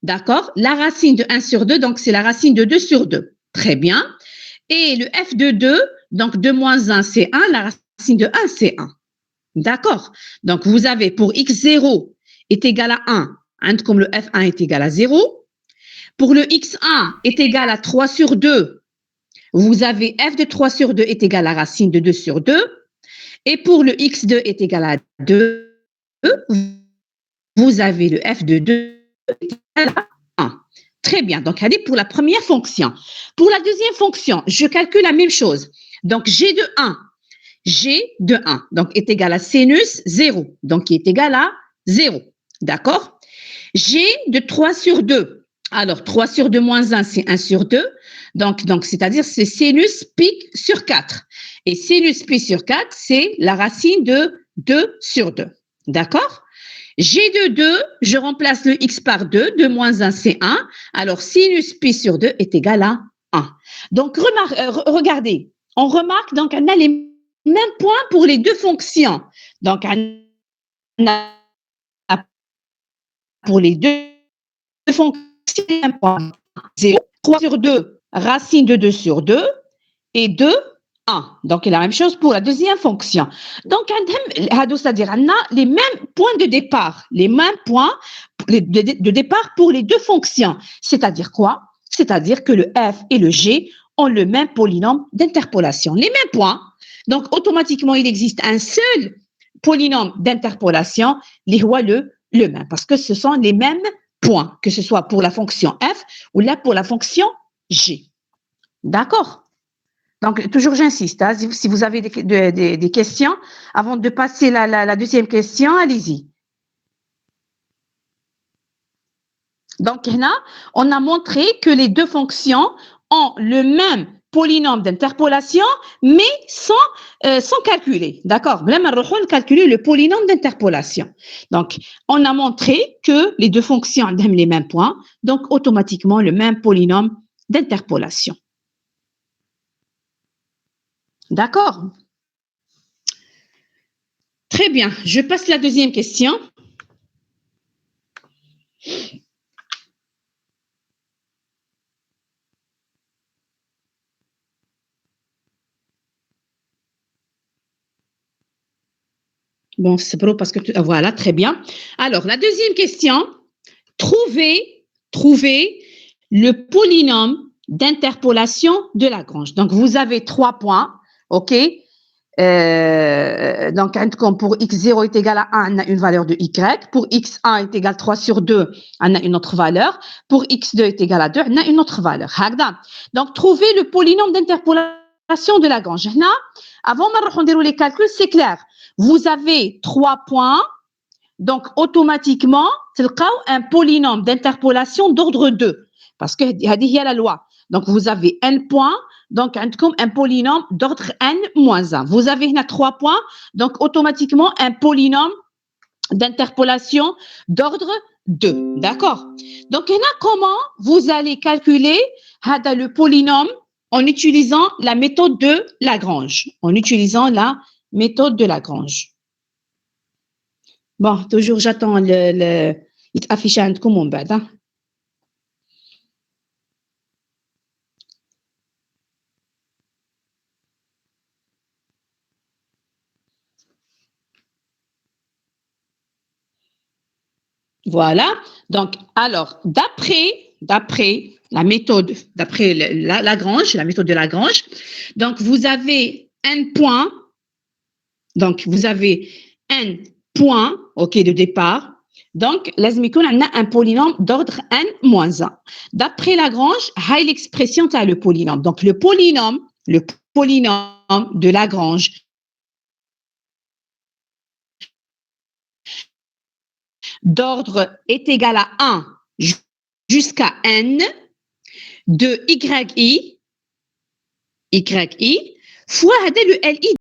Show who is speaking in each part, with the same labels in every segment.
Speaker 1: D'accord? La racine de 1 sur 2, donc c'est la racine de 2 sur 2. Très bien. Et le f de 2, donc 2 moins 1, c'est 1. La racine de 1, c'est 1. D'accord? Donc, vous avez pour x0 est égal à 1, hein, comme le f1 est égal à 0. Pour le x1 est égal à 3 sur 2, vous avez f de 3 sur 2 est égal à la racine de 2 sur 2. Et pour le x2 est égal à 2, vous avez le f de 2 égal à 1. Très bien. Donc, allez pour la première fonction. Pour la deuxième fonction, je calcule la même chose. Donc, g de 1. G de 1, donc est égal à sinus 0, donc qui est égal à 0. D'accord? G de 3 sur 2. Alors, 3 sur 2 moins 1, c'est 1 sur 2. Donc c'est-à-dire c'est sinus pi sur 4. Et sinus pi sur 4, c'est la racine de 2 sur 2. D'accord? G de 2, je remplace le x par 2. 2 moins 1, c'est 1. Alors, sinus pi sur 2 est égal à 1. Donc, regardez, on remarque donc on a les mêmes points pour les deux fonctions. Donc, on a pour les deux fonctions, un point 0, 3 sur 2, racine de 2 sur 2, et 2, 1. Donc, la même chose pour la deuxième fonction. Donc, c'est-à-dire on a les mêmes points de départ, les mêmes points de départ pour les deux fonctions. C'est-à-dire quoi? C'est-à-dire que le f et le g ont le même polynôme d'interpolation, les mêmes points. Donc, automatiquement, il existe un seul polynôme d'interpolation, le même, parce que ce sont les mêmes points, que ce soit pour la fonction f ou là pour la fonction g. D'accord? Donc, toujours j'insiste, hein, si vous avez des questions, avant de passer la deuxième question, allez-y. Donc, là, on a montré que les deux fonctions ont le même polynôme d'interpolation, mais sans calculer. D'accord? Là, on calculer le polynôme d'interpolation. Donc, on a montré que les deux fonctions ont les mêmes points, donc automatiquement le même polynôme d'interpolation. D'accord? Très bien. Je passe la deuxième question. Bon, c'est pas parce que voilà, très bien. Alors, la deuxième question, trouver le polynôme d'interpolation de Lagrange. Donc, vous avez 3 points, OK? Donc, comme pour x0 est égal à 1, on a une valeur de y. Pour x1 est égal à 3 sur 2, on a une autre valeur. Pour x2 est égal à 2, on a une autre valeur. Donc, trouver le polynôme d'interpolation de Lagrange. Avant de faire les calculs, c'est clair. Vous avez 3 points. Donc, automatiquement, c'est un polynôme d'interpolation d'ordre 2. Parce que il y a la loi. Donc, vous avez n points. Donc, comme un polynôme d'ordre n moins 1. Vous avez 3 points. Donc, automatiquement, un polynôme d'interpolation d'ordre 2. D'accord? Donc, comment vous allez calculer le polynôme en utilisant la méthode de Lagrange. En utilisant la méthode de Lagrange. Bon, toujours j'attends يتافيش عندكم ومن بعد. Voilà. Donc, alors, d'après la méthode, d'après Lagrange, la méthode de Lagrange, donc vous avez un point, donc vous avez un point, OK, de départ. Donc, لازم يكون عندنا un polynôme d'ordre n moins 1. D'après Lagrange, هاي l'expression tu as le polynôme. Donc, le polynôme de Lagrange d'ordre est égal à 1 jusqu'à n de yi fois le li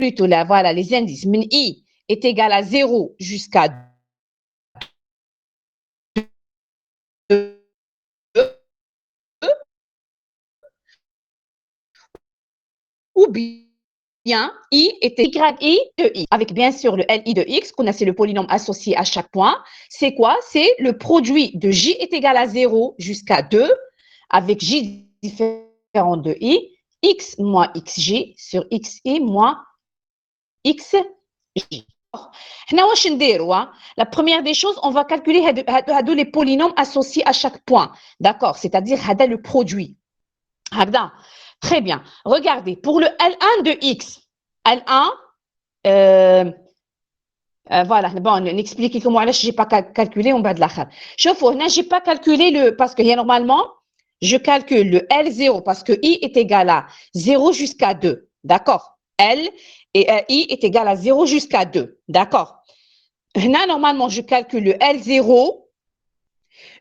Speaker 1: plutôt là, voilà, les indices. Min I est égal à 0 jusqu'à 2, ou bien I est YI de I, avec bien sûr le LI de X, qu'on a, c'est le polynôme associé à chaque point. C'est quoi? C'est le produit de J est égal à 0 jusqu'à 2, avec J différent de I, X moins XJ sur XI moins XJ. La première des choses, on va calculer les polynômes associés à chaque point. D'accord? C'est-à-dire le produit. Très bien. Regardez, pour le L1 de X, L1, voilà, bon, n'expliquez comment je n'ai pas calculé en bas de la carte. Je n'ai pas calculé parce que normalement, je calcule le L0 parce que I est égal à 0 jusqu'à 2. D'accord? L et I est égal à 0 jusqu'à 2. D'accord? Là, normalement, je calcule le L0,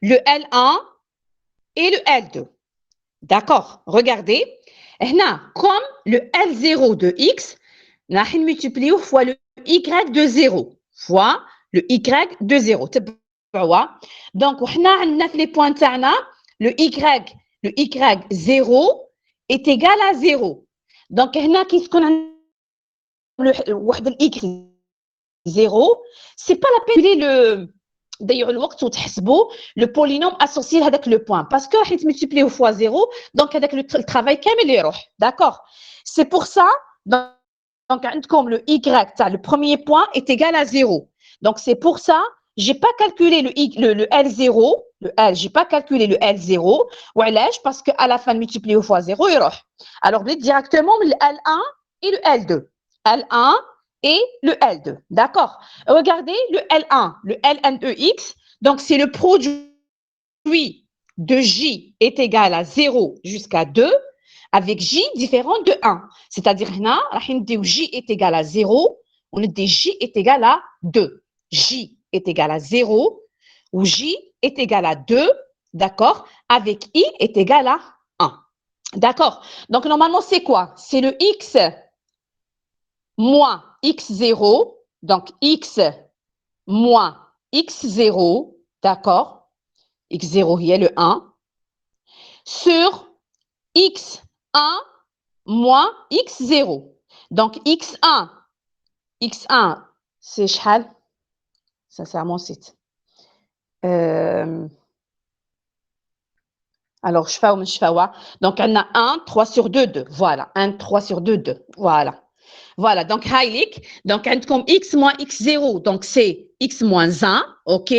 Speaker 1: le L1 et le L2. D'accord? Regardez. Là, comme le L0 de X, on va multiplier fois le Y de 0 fois le Y de 0. Donc, on a les points le Y0 est égal à 0. Donc, qu'est-ce qu'on a le Y0, c'est pas la peine le d'ailleurs le polynôme associé avec le point parce que on multiplie fois 0, donc avec le travail كامل يروح. D'accord? C'est pour ça donc comme le y, le premier point est égal à 0. Donc c'est pour ça j'ai pas calculé le L0, le L, j'ai pas calculé le L0 parce que à la fin de multiplier fois 0 يروح. Alors directement le L1 et le L2. L1 et le L2. D'accord? Regardez le L1, le Ln de X. Donc, c'est le produit de J est égal à 0 jusqu'à 2 avec J différent de 1. C'est-à-dire, J est égal à 0, on dit J est égal à 2. J est égal à 0 ou J est égal à 2, d'accord, avec I est égal à 1. D'accord? Donc, normalement, c'est quoi? C'est le X moins x0, donc x moins x0, d'accord, x0 il y a le 1, sur x1 moins x0. Donc x1, c'est chal, sincèrement c'est. Alors, je fais donc on a 1, 3 sur 2, 2. Voilà, 1, 3 sur 2, 2. Voilà. Voilà, donc هايليك donc عندكم x moins x0 donc c'est x moins 1 OK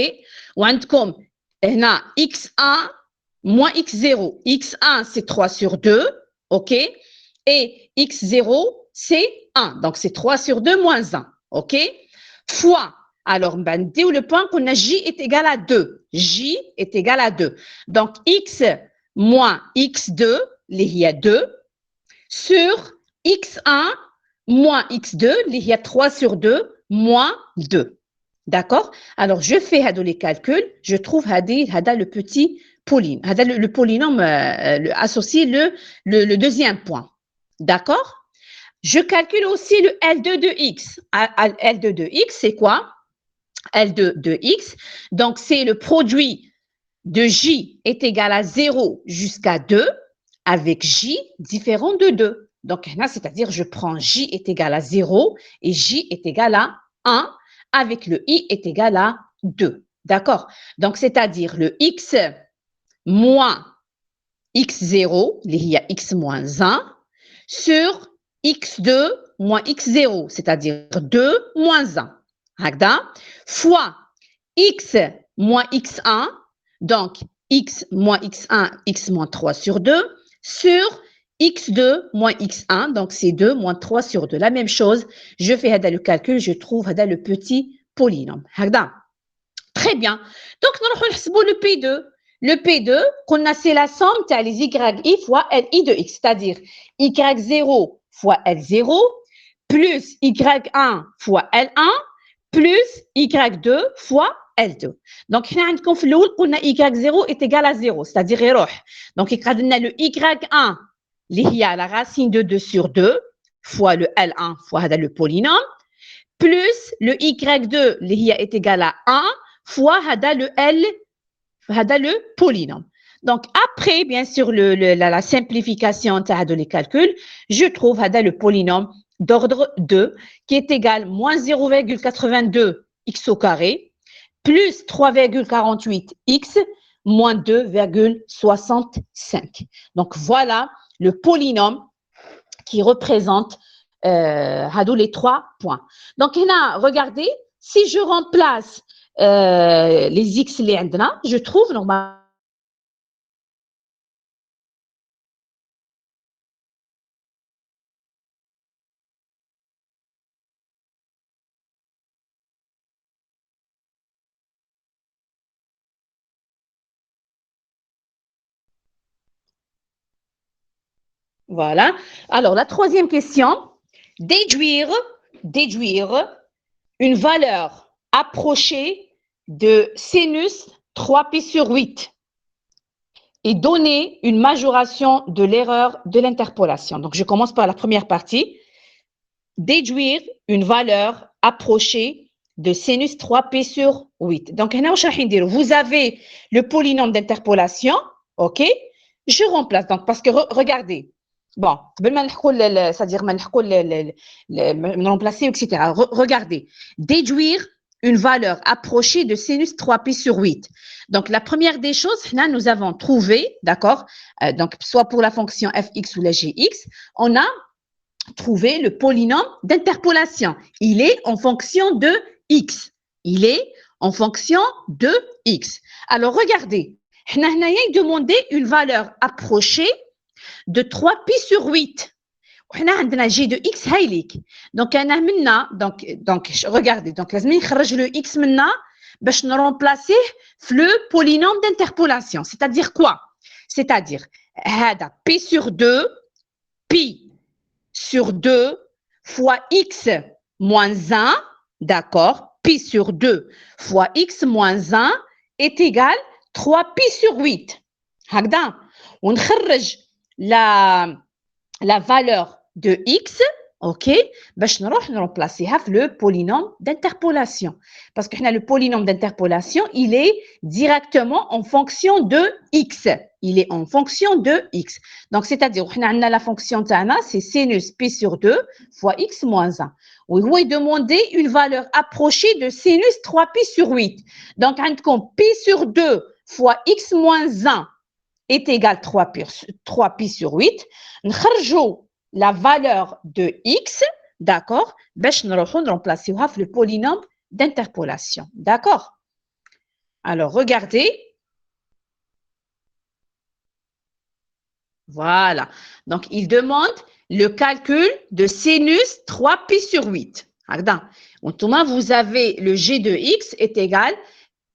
Speaker 1: وعندكم هنا x1 moins x0 x1 c'est 3 sur 2 OK et x0 c'est 1 donc c'est 3 sur 2 moins 1 OK fois alors نديو le point qu'on a j est égal à 2 j est égal à 2 donc x moins x2 il y a 2 sur x1 moins x2, il y a 3 sur 2, moins 2. D'accord? Alors, je fais les calculs, je trouve le petit polynôme, le polynôme associé le deuxième point. D'accord? Je calcule aussi le L2 de x. L2 de x, c'est quoi? L2 de x, donc c'est le produit de J est égal à 0 jusqu'à 2 avec J différent de 2. Donc, c'est-à-dire, je prends J est égal à 0 et J est égal à 1 avec le I est égal à 2. D'accord? Donc, c'est-à-dire le X moins X0, il y a X moins 1, sur X2 moins X0, c'est-à-dire 2 moins 1. Fois X moins X1, donc x moins x1, x moins 3 sur 2, sur x2 moins x1, donc c'est 2 moins 3 sur 2. La même chose, je fais le calcul, je trouve le petit polynôme. Très bien. Donc, nous allons le P2. Le P2, qu'on a, c'est la somme les YI fois LI de X, c'est-à-dire Y0 fois L0 plus Y1 fois L1 plus Y2 fois L2. Donc, on a Y0 est égal à 0, c'est-à-dire يروح. Donc, on a le Y1 qui est la racine de 2 sur 2 fois le L1 fois le polynôme, plus le Y2 qui est égal à 1 fois le polynôme. Donc, après, bien sûr, la simplification de les calculs, je trouve le polynôme d'ordre 2 qui est égal à moins 0,82 x au carré plus 3,48x moins 2,65. Donc, voilà le polynôme qui représente les 3 points. Donc, regardez, si je remplace les x les عندنا, je trouve normalement voilà. Alors, la troisième question, déduire une valeur approchée de sinus 3π sur 8 et donner une majoration de l'erreur de l'interpolation. Donc, je commence par la première partie. Déduire une valeur approchée de sinus 3π sur 8. Donc, vous avez le polynôme d'interpolation, ok? Je remplace, donc, parce que regardez, bon, c'est-à-dire remplacer, etc. Regardez, déduire une valeur approchée de sinus 3π sur 8. Donc, la première des choses, nous avons trouvé, d'accord, donc, soit pour la fonction fx ou la gx, on a trouvé le polynôme d'interpolation. Il est en fonction de x. Il est en fonction de x. Alors, regardez, on a demandé une valeur approchée de 3π sur 8. On a g de x هايليك. Donc, regardez, donc لازم نخرج le x maintenant باش نرمبلاسيه في le polynôme d'interpolation. C'est-à-dire quoi? C'est-à-dire هذا p sur 2 pi sur 2 fois x moins 1, d'accord, pi sur 2 fois x moins 1 est égal à 3pi sur 8. هكذا ونخرج la valeur de x, ok, باش نروح نرمبلاسيها في le polynôme d'interpolation. Parce que le polynôme d'interpolation, il est directement en fonction de x. Il est en fonction de x. Donc, c'est-à-dire, on a la fonction tana, c'est sinus pi sur 2 fois x moins 1. Oui, il demandé une valeur approchée de sinus 3pi sur 8. Donc, pi sur 2 fois x moins 1 est égal à 3pi sur 8. نخرجوا la valeur de x, d'accord, باش نروحوا نرمبلاسيوها في le polynôme d'interpolation. D'accord? Alors, regardez. Voilà. Donc, il demande le calcul de sinus 3pi sur 8. Vous avez le g de x est égal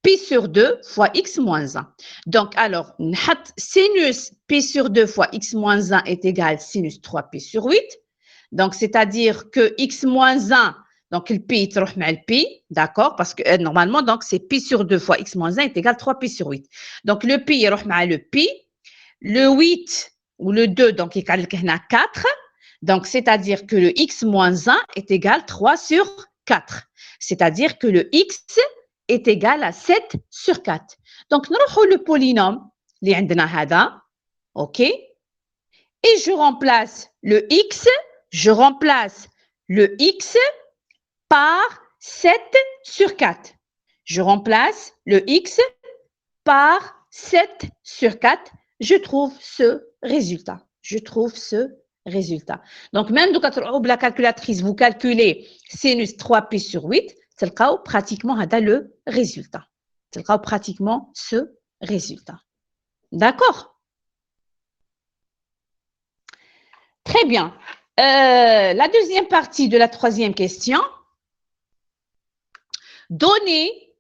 Speaker 1: pi sur 2 fois x moins 1. Donc, alors, sinus pi sur 2 fois x moins 1 est égal sinus 3pi sur 8. Donc, c'est-à-dire que x moins 1, donc le pi, le pi, d'accord, parce que normalement, donc c'est pi sur 2 fois x moins 1 est égal à 3pi sur 8. Donc, le pi, il le pi, le 8 ou le 2, donc il y a 4. Donc, c'est-à-dire que le x moins 1 est égal à 3 sur 4. C'est-à-dire que le x est égal à 7 sur 4. Donc, nous avons le polynôme, ok? Et je remplace le x par 7 sur 4. Je remplace le x par 7 sur 4. Je trouve ce résultat. Donc, même quand la calculatrice, vous calculez sinus 3pi sur 8, c'est pratiquement le résultat. C'est pratiquement ce résultat. D'accord? Très bien. La deuxième partie de la troisième question. Donner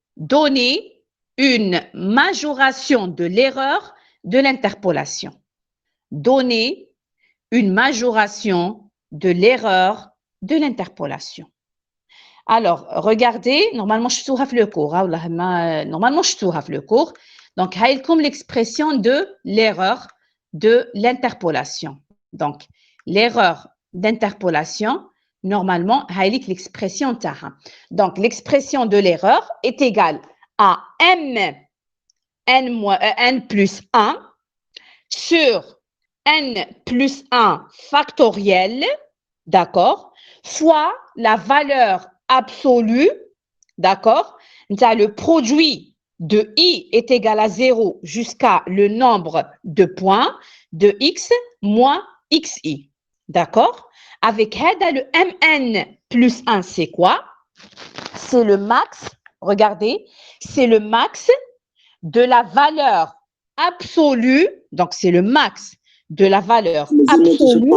Speaker 1: une majoration de l'erreur de l'interpolation. Donner une majoration de l'erreur de l'interpolation. Alors, regardez, normalement, je suis le cours. Normalement, je suis le cours. Donc, comme l'expression de l'erreur de l'interpolation. Donc, l'erreur d'interpolation, normalement, l'expression تاعها. Donc, l'expression de l'erreur est égale à n plus 1 sur n plus 1 factoriel, d'accord, fois la valeur absolue, d'accord, le produit de i est égal à 0 jusqu'à le nombre de points de x moins xi, d'accord. Avec le mn plus 1, c'est quoi? C'est le max, regardez, c'est le max de la valeur absolue, donc c'est le max de la valeur absolue.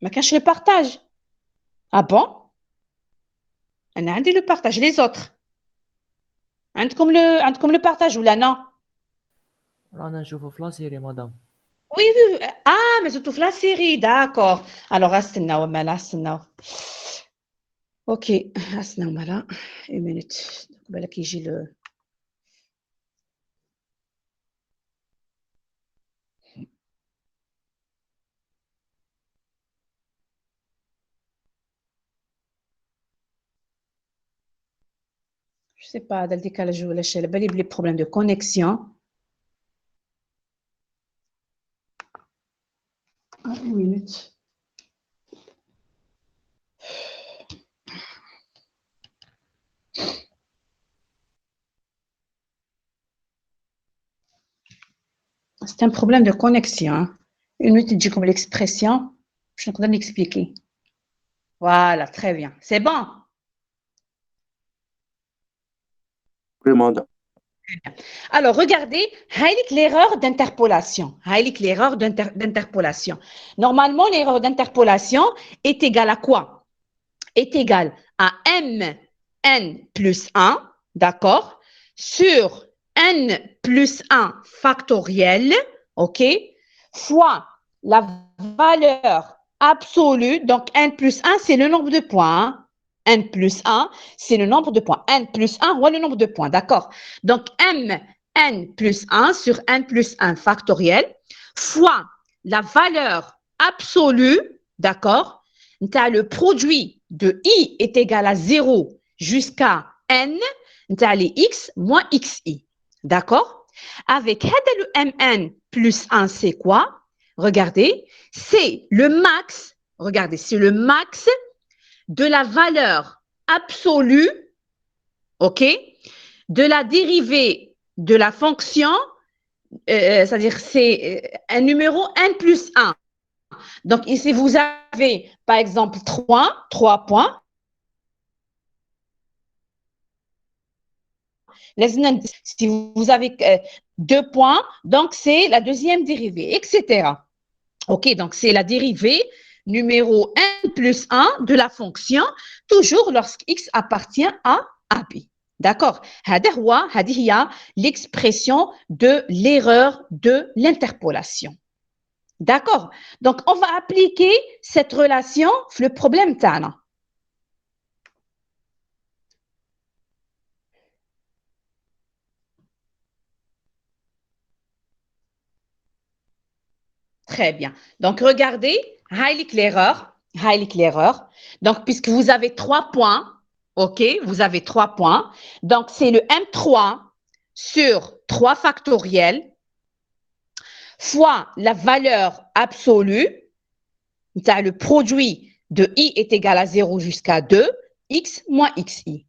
Speaker 1: Mais quand je le partage. Ah bon? On a le partage, les autres. عندكم le partage ou là non?
Speaker 2: رانا نشوفو في لا سيري مدام.
Speaker 1: Oui, oui. Ah, mais surtout la série, d'accord. Alors, استناو مالا استناو. Ok, استناو مالا. Une minute. بالك يجي le. Je sais pas, dans le décalage ou l'échelle, les problèmes de connexion. Ah, une minute. C'est un problème de connexion. Hein. Une minute, je dis comme l'expression. Je suis en train d'expliquer. Voilà, très bien. C'est bon.
Speaker 3: Oui, madame.
Speaker 1: Alors, regardez, l'erreur d'interpolation. L'erreur d'interpolation. Normalement, l'erreur d'interpolation est égale à quoi? Est égale à n plus 1, d'accord, sur n plus 1 factoriel, ok, fois la valeur absolue. Donc, n plus 1, c'est le nombre de points. Hein. N plus 1, c'est le nombre de points. N plus 1, voilà le nombre de points, d'accord? Donc, n plus 1 sur n plus 1 factoriel fois la valeur absolue, d'accord? Le produit de i est égal à 0 jusqu'à n, les x moins xi, d'accord? Avec le mn plus 1, c'est quoi? Regardez, c'est le max, regardez, c'est le max de la valeur absolue, ok, de la dérivée de la fonction, c'est-à-dire c'est un numéro n plus 1. Donc ici, vous avez par exemple 3 points. Si vous avez 2 points, donc c'est la deuxième dérivée, etc. OK, donc c'est la dérivée numéro n plus 1 de la fonction, toujours lorsque x appartient à AB. D'accord? هذه هي l'expression de l'erreur de l'interpolation. D'accord? Donc, on va appliquer cette relation sur le problème تاعنا. Très bien. Donc, regardez, l'erreur. Donc, puisque vous avez 3 points, OK, vous avez 3 points. Donc, c'est le M3 sur 3 factoriels fois la valeur absolue. Le produit de i est égal à 0 jusqu'à 2, x moins xi.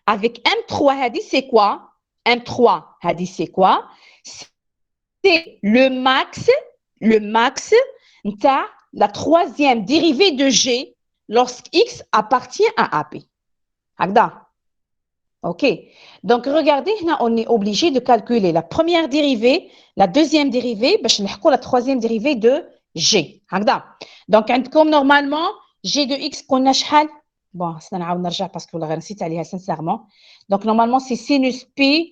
Speaker 1: Avec M3, c'est quoi? M3, c'est quoi? C'est le max de la troisième dérivée de g lorsque x appartient à AB. OK. Donc, regardez, on est obligé de calculer la première dérivée, la deuxième dérivée, la troisième dérivée de g. Donc, comme normalement, g de x qu'on a شحال. Bon, c'est un parce que je نسيت عليها sincèrement. Donc, normalement, c'est sinus pi.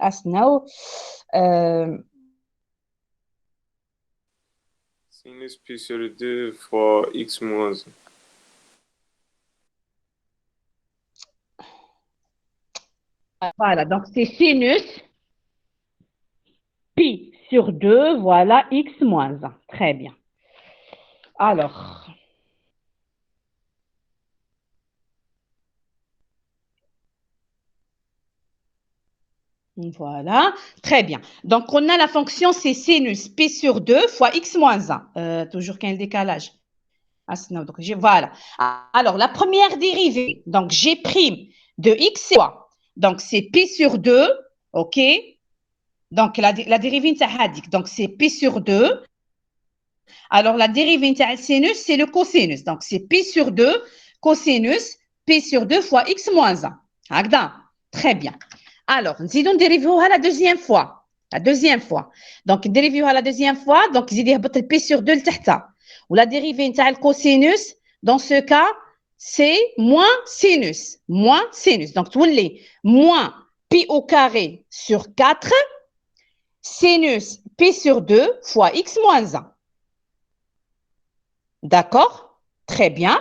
Speaker 4: Sinus pi sur 2 fois x moins 1.
Speaker 1: Voilà, donc c'est sinus pi sur 2, voilà, x moins 1. Très bien. Alors, Voilà, très bien. Donc, on a la fonction, c'est sinus P sur 2 fois x moins 1. Toujours qu'un décalage. Ah, donc, voilà. Alors, la première dérivée, donc G' de x, c'est quoi? Donc, c'est P sur 2, OK? Donc, la dérivée, donc c'est P sur 2. Alors, la dérivée de sinus, c'est le cosinus. Donc, c'est P sur 2 cosinus P sur 2 fois x moins 1. Agda, très bien. Alors, nous dérivons à la deuxième fois. La deuxième fois. Donc, dérivons à la deuxième fois. Donc, il y a P sur 2 le tahta. Ou la dérivée de cosinus, dans ce cas, c'est moins sinus. Moins sinus. Donc, tout les moins pi au carré sur 4 sinus P sur 2 fois x moins 1. D'accord? Très bien.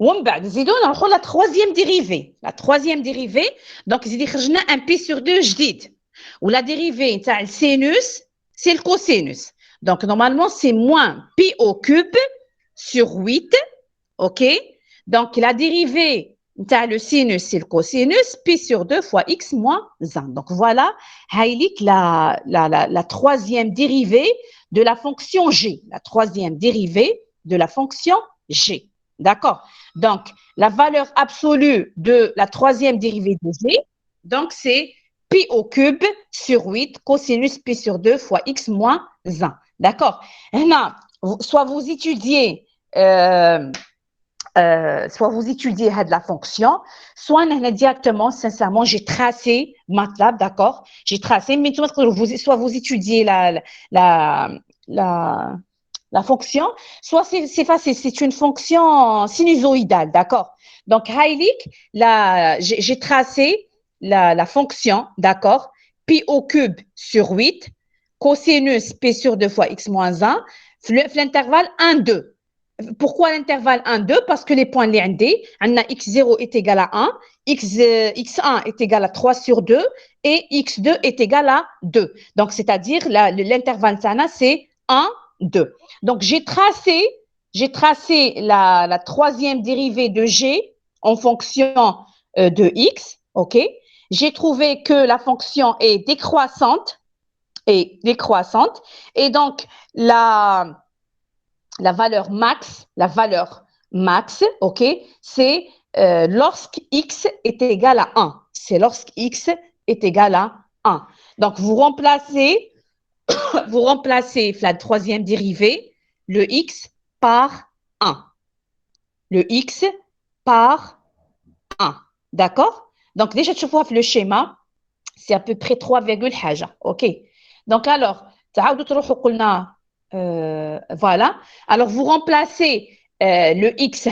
Speaker 1: ومن بعد نزيدو نروحوا la troisième dérivée. La troisième dérivée, donc يزيد يخرجنا un P sur 2 جديد. Ou la dérivée نتاع السينوس, c'est le cosinus. Donc normalement, c'est moins pi au cube sur 8. OK? Donc la dérivée نتاع le sinus, c'est le cosinus, pi sur 2 fois x moins 1. Donc voilà, هايليك la troisième dérivée de la fonction g. La troisième dérivée de la fonction g. D'accord? Donc, la valeur absolue de la troisième dérivée de g, donc c'est pi au cube sur 8 cosinus pi sur 2 fois x moins 1. D'accord? Soit vous étudiez la fonction, soit directement, sincèrement, j'ai tracé MATLAB, d'accord? J'ai tracé, mais soit vous étudiez la fonction, soit c'est facile, c'est une fonction sinusoïdale, d'accord? Donc, Heilig, j'ai tracé la fonction, d'accord? Pi au cube sur 8, cosinus P sur 2 fois x moins 1, l'intervalle 1, 2. Pourquoi l'intervalle 1, 2? Parce que les points l'indé, on a x0 est égal à 1, x1 est égal à 3 sur 2 et x2 est égal à 2. Donc, c'est-à-dire l'intervalle c'est 1, 2. Donc, j'ai tracé la troisième dérivée de g en fonction de x, OK? J'ai trouvé que la fonction est décroissante, et donc la valeur max, OK, c'est lorsque x est égal à 1. C'est lorsque x est égal à 1. Donc, vous remplacez la troisième dérivée, le x par 1. Le x par 1. D'accord? Donc, déjà, tu vois le schéma, c'est à peu près 3, حاجة. OK? Donc, alors, voilà. Alors, vous remplacez le x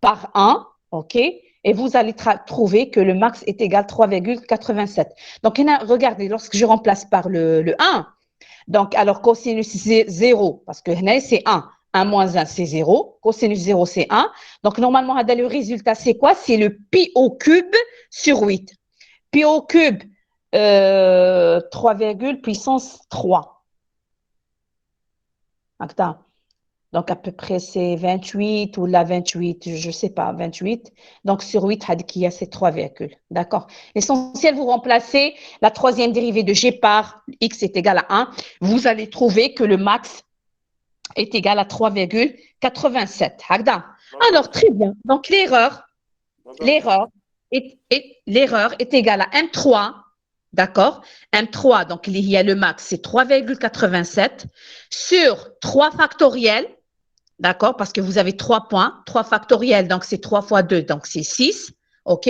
Speaker 1: par 1, OK? Et vous allez trouver que le max est égal à 3,87. Donc, regardez, lorsque je remplace par le 1, donc, alors, cosinus 0, parce que c'est 1. 1 moins 1, c'est 0. Cosinus 0, c'est 1. Donc, normalement, le résultat, c'est quoi? C'est le pi au cube sur 8. Pi au cube, 3, puissance 3. Donc, à peu près, c'est 28 ou la 28, je ne sais pas, 28. Donc, sur 8, c'est 3, d'accord? L'essentiel, vous remplacez la troisième dérivée de g par x est égal à 1. Vous allez trouver que le max est égal à 3,87. Alors, très bien. Donc, l'erreur est égale à M3. D'accord? M3, donc il y a le max, c'est 3,87 sur 3 factoriels. D'accord? Parce que vous avez 3 points, 3 factoriels, donc c'est 3 fois 2, donc c'est 6. OK?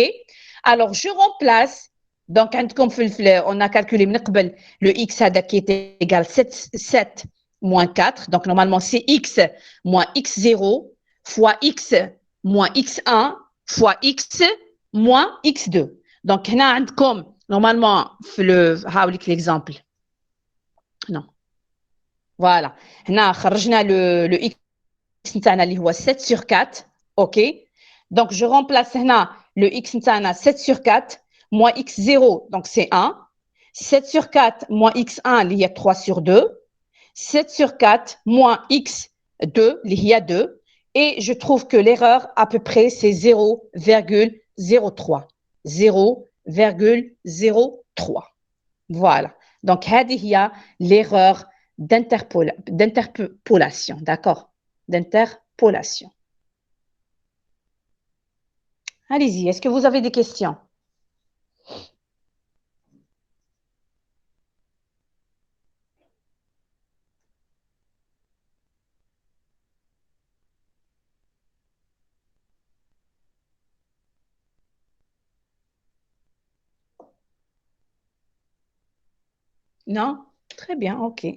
Speaker 1: Alors, je remplace. Donc, on a calculé le x qui est égal à 7 moins 4. Donc, normalement, c'est x moins x0 fois x moins x1 fois x moins x2. Donc, normalement, l'exemple. Non. Voilà. Le x اللي هو 7 sur 4. OK? Donc, je remplace le x 7 sur 4 moins x0, donc c'est 1. 7 sur 4 moins x1, il y a 3 sur 2. 7 sur 4 moins x2, il y a 2. Et je trouve que l'erreur, à peu près, c'est 0,03. 0,03. Voilà. Donc, il y a l'erreur d'interpolation. D'accord? D'interpolation. Allez-y, est-ce que vous avez des questions? Non? Très bien, ok.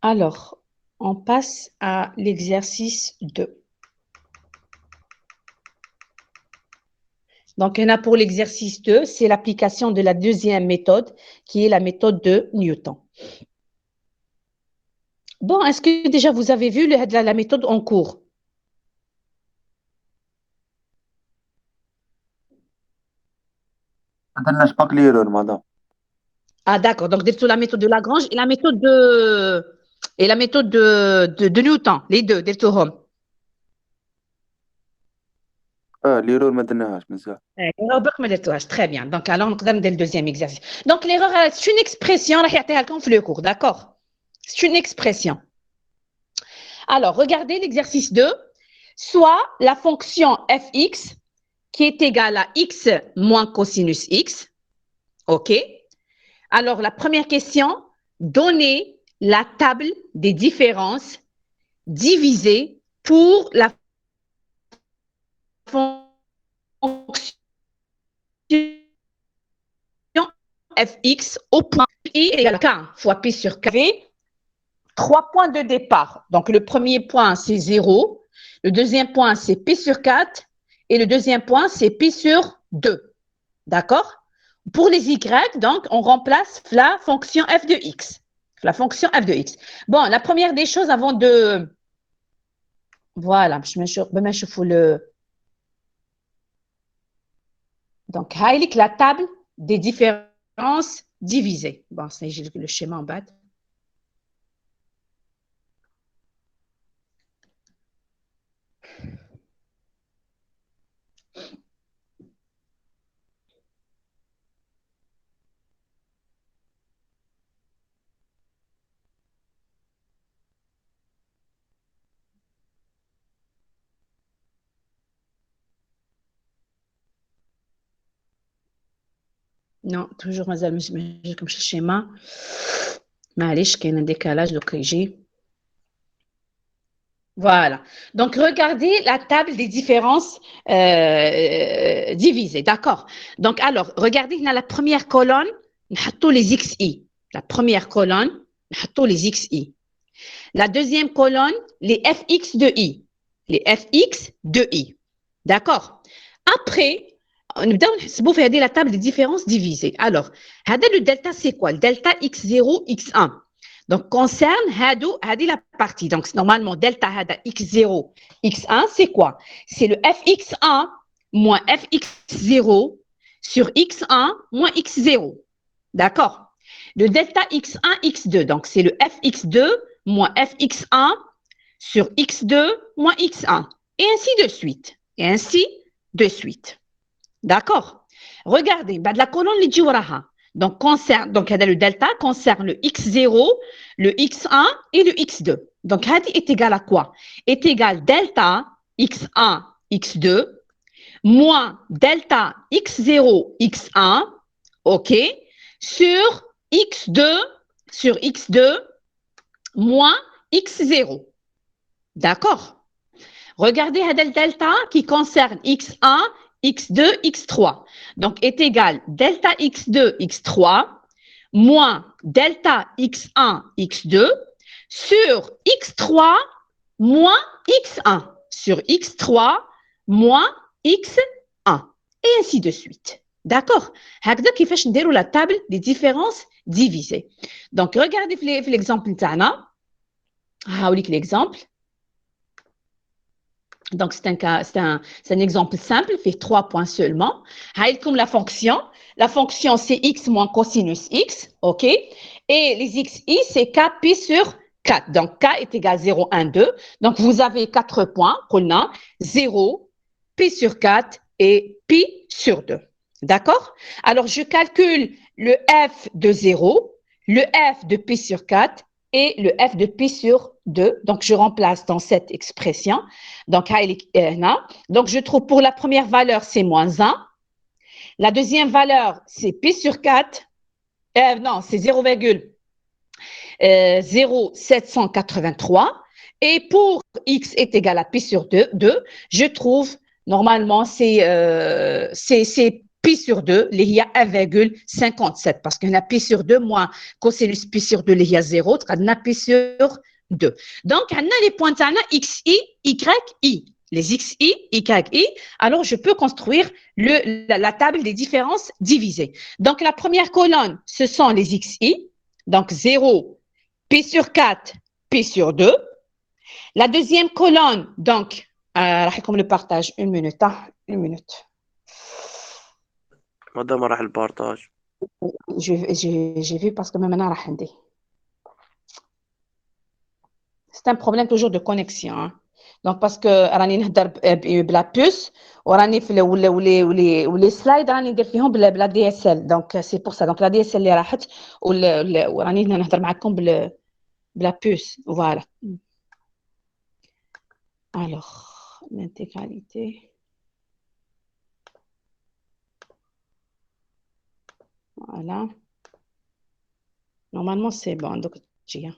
Speaker 1: Alors, on passe à l'exercice 2. Donc, il y en a pour l'exercice 2, c'est l'application de la deuxième méthode, qui est la méthode de Newton. Bon, est-ce que déjà vous avez vu la méthode en cours?
Speaker 3: ما درناش باك ليرور مدام.
Speaker 1: Ah, d'accord. Donc, la méthode de Lagrange et la méthode de Newton, les deux, home.
Speaker 3: ليرور ما درناهاش مزال.
Speaker 1: L'erreur برك ما درتوهاش. Très bien. Donc, alors, نقدر ندير le deuxième exercice. Donc, l'erreur, c'est une expression, راح يعطيها لكم في le cours, d'accord? C'est une expression. Alors, regardez l'exercice 2. Soit la fonction fx qui est égale à x moins cosinus x. OK? Alors, la première question, donnez la table des différences divisée pour la fonction fx au point i égale à k fois p sur k. 3 points de départ. Donc, le premier point, c'est 0. Le deuxième point, c'est p sur 4. Et le deuxième point, c'est p sur 2. D'accord? Pour les y, donc, on remplace la fonction f de x. La fonction f de x. Bon, la première des choses avant de... Voilà, je me le... Donc, la table des différences divisées. Bon, c'est le schéma en bas. Non, toujours comme le schéma. معليش كاين un décalage donc j'ai. Voilà. Donc, regardez la table des différences divisées. D'accord. Donc, alors, regardez dans la première colonne, nous les xi. La première colonne, nous les xi. La deuxième colonne, les fx de i. Les fx de i. D'accord. Après, nous faire la table des différences divisées. Alors, le delta, c'est quoi? Le delta x0, x1. Donc, concerne la partie. Donc, normalement, delta x0, x1, c'est quoi? C'est le fx1 moins fx0 sur x1 moins x0. D'accord? Le delta x1, x2. Donc, c'est le fx2 moins fx1 sur x2 moins x1. Et ainsi de suite. Et ainsi de suite. D'accord? Regardez, la colonne les Djouraha. Donc, le delta concerne le x0, le x1 et le x2. Donc, Hadi est égal à quoi? Est égal delta x1, x2, moins delta x0, x1, OK, sur x2, moins x0. D'accord? Regardez le delta qui concerne x1, x2, x3. Donc, est égal delta x2, x3 moins delta x1, x2 sur x3 moins x1 sur x3 moins x1 et ainsi de suite. D'accord? هكذا كيفاش نديروا la table des différences divisées. Donc, regardez l'exemple تاعنا. هاوليك l'exemple. Donc, c'est un exemple simple, fait 3 points seulement. Comme la fonction. La fonction, c'est x moins cosinus x, OK? Et les xi, c'est kp sur 4. Donc, k est égal à 0, 1, 2. Donc, vous avez 4 points. 0, pi sur 4 et pi sur 2. D'accord? Alors, je calcule le f de 0, le f de p sur 4 et le f de p sur 2. Donc, je remplace dans cette expression. Donc, donc je trouve pour la première valeur, c'est moins 1. La deuxième valeur, c'est p sur 4. Non, c'est 0,0783. Et pour x est égal à p sur 2, je trouve, normalement, c'est pi sur 2, il y a 1,57 parce qu'on a pi sur 2 moins cosinus pi sur 2, il y a 0, on a pi sur 2. Donc, on a les points xi, yi. Les xi, yi, alors je peux construire la table des différences divisées. Donc, la première colonne, ce sont les xi, donc 0, pi sur 4, pi sur 2. La deuxième colonne, donc, comme le partage, une minute.
Speaker 5: مدام راح البارتاج.
Speaker 1: J'ai vu parce que maintenant, c'est un problème toujours de connexion. Hein. Donc, parce que راني نهضر بلا puce وراني في les slides راني ندير فيهم بلا DSL. Donc, c'est pour ça. Donc, la DSL اللي راحت وراني نهضر معكم بلا puce. Voilà. Alors, l'intégralité. Voilà. Normalement, c'est bon. Donc, j'ai.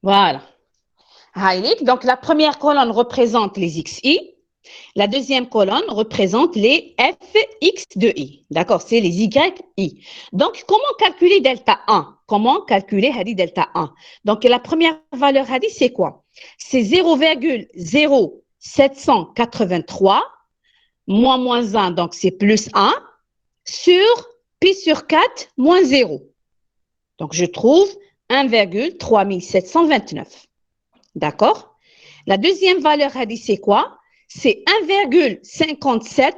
Speaker 1: Voilà. Donc, la première colonne représente les xi. La deuxième colonne représente les fx de i. D'accord, c'est les yi. Donc, comment calculer delta 1? Comment calculer delta 1? Donc, la première valeur c'est quoi? C'est 0,0783 moins 1, donc c'est plus 1, sur pi sur 4 moins 0. Donc, je trouve 1,3729. D'accord? La deuxième valeur c'est quoi? C'est 1,57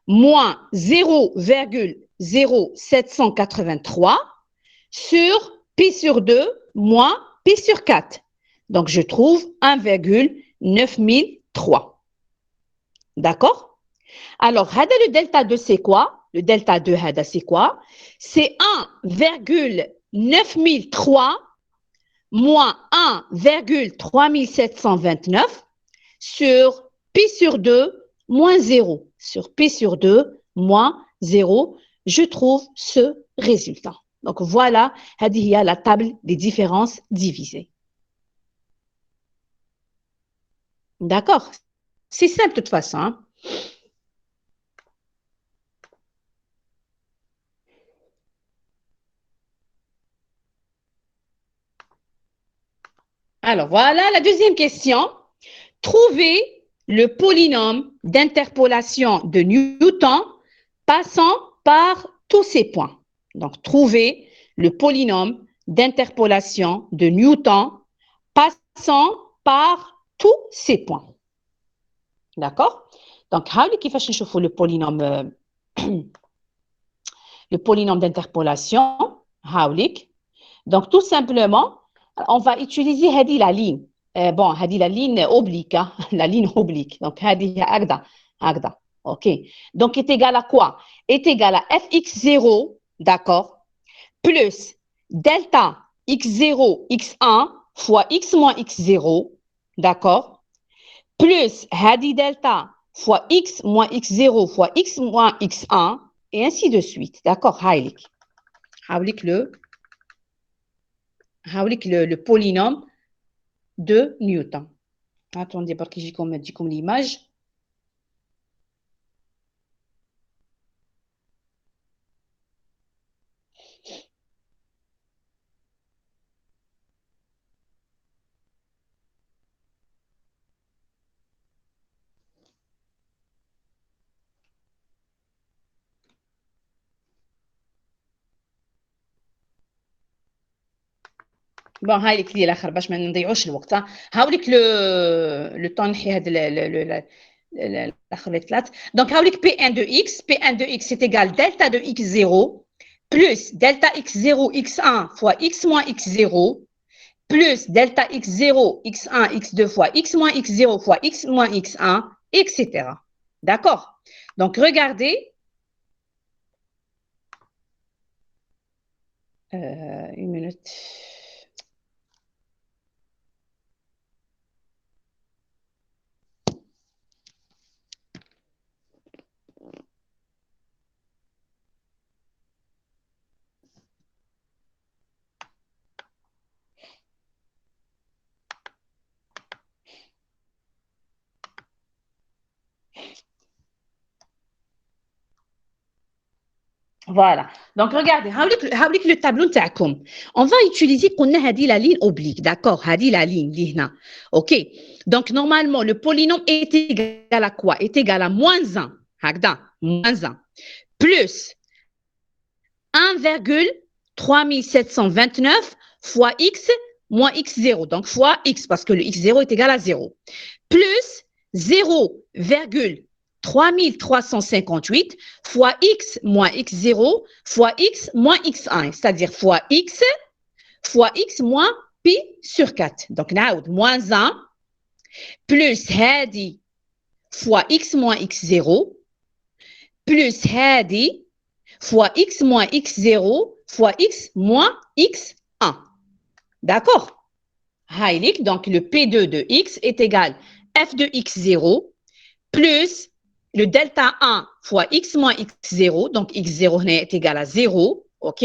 Speaker 1: moins 0,0783 sur pi sur 2 moins pi sur 4. Donc, je trouve 1,9003. D'accord? Alors, le delta 2, c'est quoi? Le delta 2, c'est quoi? C'est 1,9003 moins 1,3729 sur pi sur 2 moins 0. Sur pi sur 2 moins 0, je trouve ce résultat. Donc, voilà, il y a la table des différences divisées. D'accord? C'est simple de toute façon. Hein? Alors, voilà la deuxième question. Trouvez le polynôme d'interpolation de Newton passant par tous ces points. Donc, trouvez le polynôme d'interpolation de Newton passant par tous ces points. D'accord? Donc, كيفاش نشوفوا le polynôme d'interpolation. Donc, tout simplement, on va utiliser la ligne. Bon, la ligne oblique, hein? La ligne oblique. Donc, Agda. OK. Donc, est égal à quoi? Est égal à fx0, d'accord, plus delta x0, x1 fois x moins x0, d'accord, plus hadi delta fois x moins x0 fois x moins x1, et ainsi de suite. D'accord? Le polynôme de Newton. Attendez, parce que j'ai comme l'image. Bon, هاي لك دي الاخر باش ما نضيعوش الوقت. هاوليك لو طون نحي هاد الاخر les 3. Donc هاوليك P1 de x, P1 de x est égal delta de x0 plus delta x0, x1 fois x moins x0 plus delta x0, x1, x2 fois x moins x0 fois x moins x1, etc. D'accord? Donc, regardez. Une minute. Voilà. Donc, regardez, هاوليك le tableau نتاعكم. On va utiliser قلنا هذه la ligne oblique, d'accord? هذه la ligne اللي هنا. OK. Donc, normalement, le polynôme est égal à quoi? Est égal à moins 1. هكذا. Moins 1. Plus 1,3729 fois x moins x0. Donc, fois x, parce que le x0 est égal à 0. Plus 0,3358 fois x moins x0 fois x moins x1, c'est-à-dire fois x moins pi sur 4. Donc, نعاود moins 1 plus هذه fois x moins x0 plus هذه fois x moins x0 fois x moins x1. D'accord? Heilig, donc le P2 de x est égal à f de x0 plus le delta 1 fois x moins x0, donc x0 est égal à 0, OK?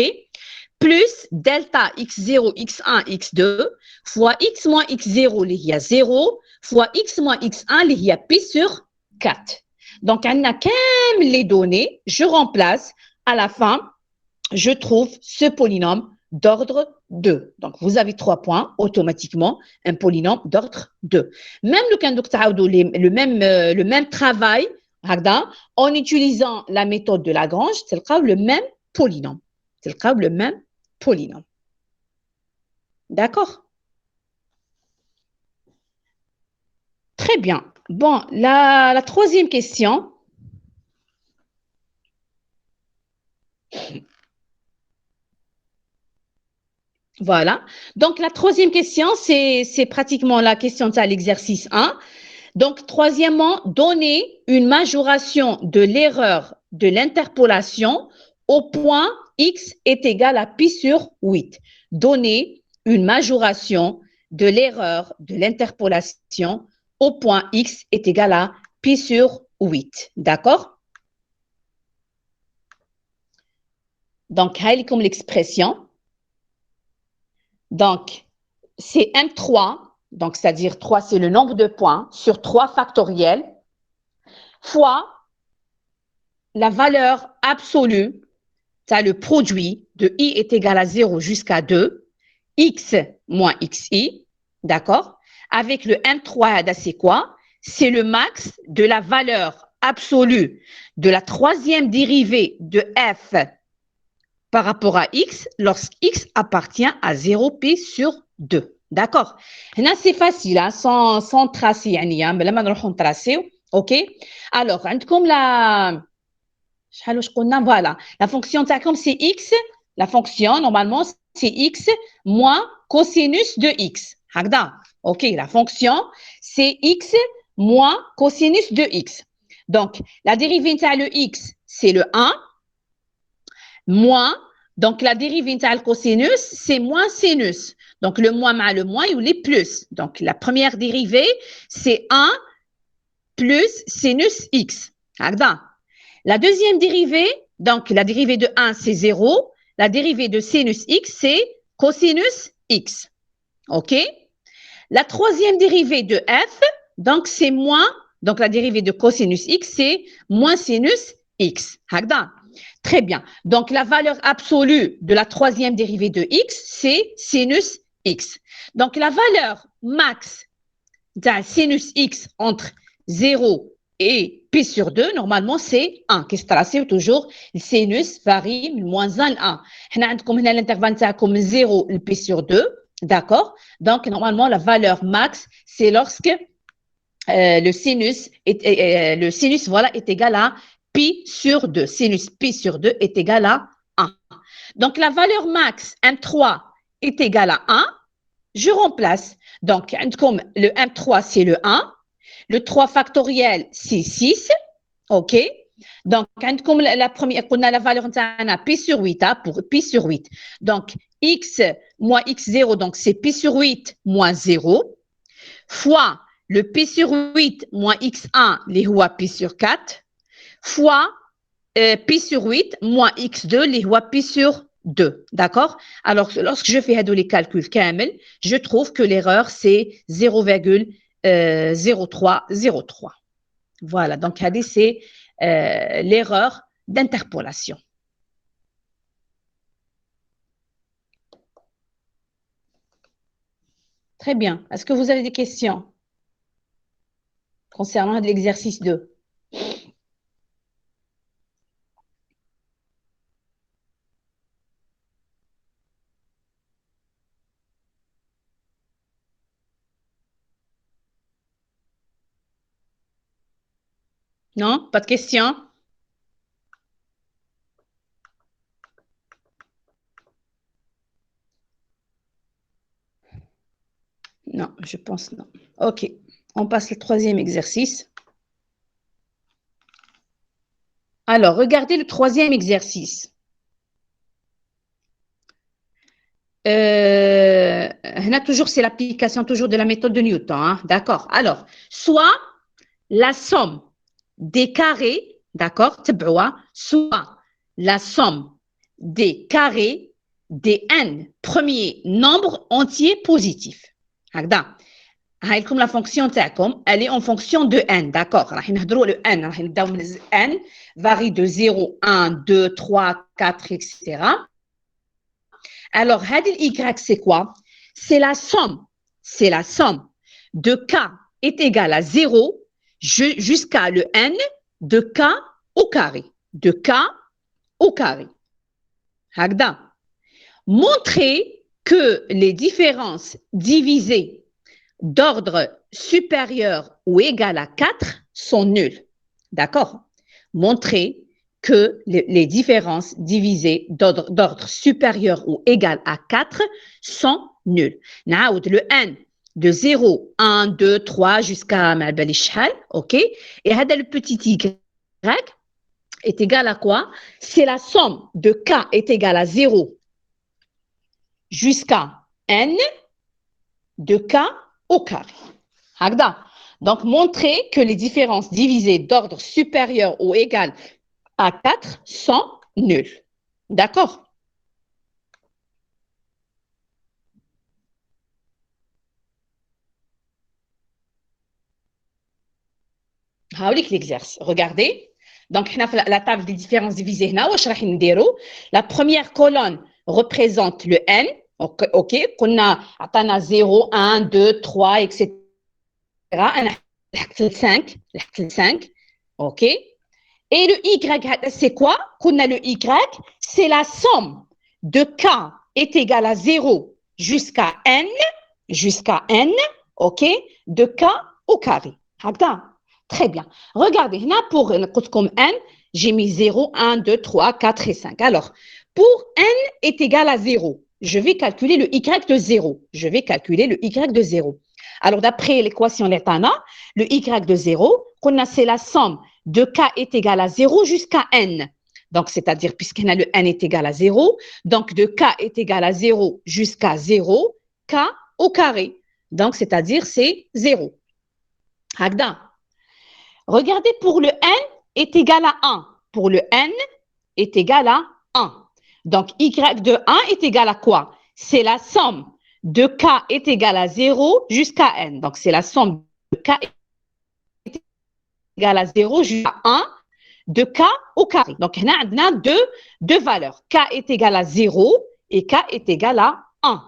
Speaker 1: Plus delta x0, x1, x2 fois x moins x0, il y a 0, fois x moins x1, il y a pi sur 4. Donc, on a quand même les données, je remplace, à la fin, je trouve ce polynôme d'ordre 2. Donc, vous avez 3 points, automatiquement, un polynôme d'ordre 2. Même le même travail, en utilisant la méthode de Lagrange, c'est le même polynôme. C'est le même polynôme. D'accord? Très bien. Bon, la troisième question. Voilà. Donc, la troisième question, c'est pratiquement la question de l'exercice 1. Donc, troisièmement, donner une majoration de l'erreur de l'interpolation au point x est égal à pi sur 8. Donner une majoration de l'erreur de l'interpolation au point x est égal à pi sur 8. D'accord? Donc, comme l'expression. Donc, c'est M3, donc c'est-à-dire 3, c'est le nombre de points sur 3 factoriels, fois la valeur absolue, c'est le produit de i est égal à 0 jusqu'à 2, x moins xi, d'accord? Avec le M3, c'est quoi? C'est le max de la valeur absolue de la troisième dérivée de f par rapport à x lorsqu'x appartient à 0 pi sur 2. D'accord? Là, c'est facile, hein, sans tracer, يعني, hein, mais là, on va tracer. OK? Alors, comme la voilà, la fonction comme c'est x, la fonction, normalement, c'est x moins cosinus de x. OK, la fonction, c'est x moins cosinus de x. Donc, la dérivée de le x, c'est le 1, moins, donc la dérivée de le cosinus, c'est moins sinus. Donc, le moins mal le moins, il est plus. Donc, la première dérivée, c'est 1 plus sinus x. La deuxième dérivée, donc la dérivée de 1, c'est 0. La dérivée de sinus x, c'est cosinus x. OK? La troisième dérivée de f, donc c'est moins, donc la dérivée de cosinus x, c'est moins sinus x. Très bien. Donc, la valeur absolue de la troisième dérivée de x, c'est sinus x. Donc, la valeur max d'un sinus x entre 0 et pi sur 2, normalement, c'est 1. Qu'est-ce que c'est toujours? Le sinus varie de moins 1 à 1. On a l'intervalle comme 0 et pi sur 2. D'accord? Donc, normalement, la valeur max, c'est lorsque le sinus voilà, est égal à pi sur 2. Sinus pi sur 2 est égal à 1. Donc, la valeur max M3 est égale à 1. Je remplace. Donc, comme le M3, c'est le 1. Le 3 factoriel, c'est 6. OK? Donc, comme la première, on a la valeur de pi sur 8, pour pi sur 8. Donc, x moins x0, donc c'est pi sur 8 moins 0, fois le pi sur 8 moins x1, les rois pi sur 4, fois pi sur 8 moins x2, les rois pi sur 2. D'accord? Alors, lorsque je fais les calculs Kamel, je trouve que l'erreur, c'est 0,0303. Voilà, donc c'est l'erreur d'interpolation. Très bien. Est-ce que vous avez des questions concernant l'exercice 2? Non? Pas de questions? Non, je pense non. OK. On passe au troisième exercice. Alors, regardez le troisième exercice. Toujours, c'est l'application toujours de la méthode de Newton. Hein? D'accord. Alors, soit la somme des carrés, d'accord, soit la somme des carrés des n premiers nombres entiers positifs. هكذا. هاي لكم la fonction تاعكم, elle est en fonction de n, d'accord. راح نهضروا le n, راح نبداو من n varie de 0, 1, 2, 3, 4, etc. Alors, هذه y, c'est quoi? C'est la somme de k est égal à 0 jusqu'à le n de k au carré. De k au carré. هكذا. Montrer que les différences divisées d'ordre supérieur ou égal à 4 sont nulles. D'accord? Montrer que les différences divisées d'ordre supérieur ou égal à 4 sont nulles. Le n de 0, 1, 2, 3 jusqu'à OK? Et le petit y est égal à quoi? C'est la somme de k est égal à 0 jusqu'à n de k au carré. Donc, montrer que les différences divisées d'ordre supérieur ou égal à 4 sont nulles. D'accord? L'exercice. Regardez. Donc, la table des différences divisées. La première colonne représente le n. OK? On a 0, 1, 2, 3, etc. 5. OK? Et le y, c'est quoi? Qu'on a le y, c'est la somme de k est égal à 0 jusqu'à n, OK? De k au carré. Très bien. Regardez, là pour comme n, j'ai mis 0, 1, 2, 3, 4 et 5. Alors, pour n est égal à 0, je vais calculer le y de 0. Alors, d'après l'équation Letana, le y de 0, c'est la somme de k est égal à 0 jusqu'à n. Donc, c'est-à-dire, puisqu'on a le n est égal à 0, donc de k est égal à 0 jusqu'à 0, k au carré. Donc, c'est-à-dire, c'est 0. Hagda. Regardez, pour le n est égal à 1. Pour le n est égal à 1. Donc, y de 1 est égal à quoi? C'est la somme de k est égal à 0 jusqu'à n. Donc, c'est la somme de k est égal à 0 jusqu'à 1 de k au carré. Donc, on a deux valeurs. K est égal à 0 et k est égal à 1.